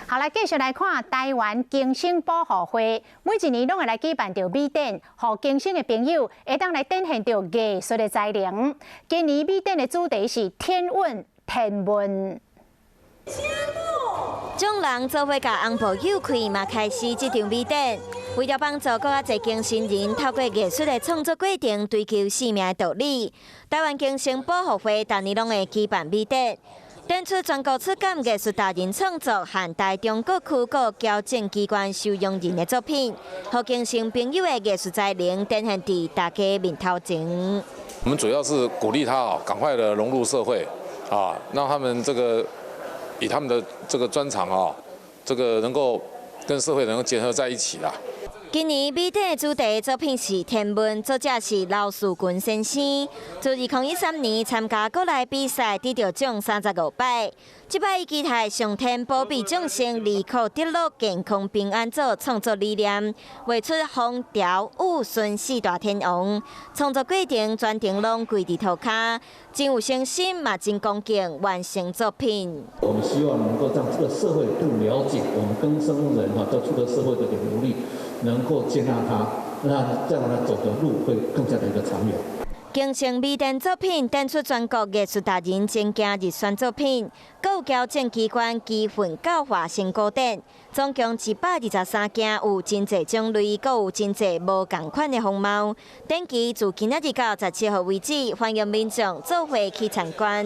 好，来继续来看台湾经生保护会，每一年拢会来举办着美展，互经生的朋友会当来展现着艺术的才能。今年美展的主题是天问天文。 众人做伙甲红布友开嘛，开始这场美展。为了帮助更加侪经生人透过艺术的创作过程追求生命的道理，台湾经生保护会逐年拢会举办美展，展出全国出感艺术达人创作和台中各区各矫正机关受用人的作品，互经生朋友的艺术才能展现伫大家面头前。我们主要是鼓励他赶快的融入社会让他们以他们的这个专长能够跟社会能够结合在一起啦。今年美展的主题作品是天文，作者是老树群先生。自2013年参加国内比赛，得到奖35摆。这摆伊期待上天保庇众生，离苦得乐，健康平安做创作理念，画出风调雨顺四大天王。创作过程全程拢跪伫涂骹，真有信心，嘛真恭敬完成作品。我们希望能够让这个社会更了解我们更生人都出了社会的一点努力。 能够接纳他，让这样他走的路会更加的一个长远。经生美展作品展出全国艺术达人真惊日选作品，各有矫正机关基本教化成果展，总共123件，有真侪种类，各有真侪无同款的风貌。展期自今仔日到17号为止，欢迎民众做伙去参观。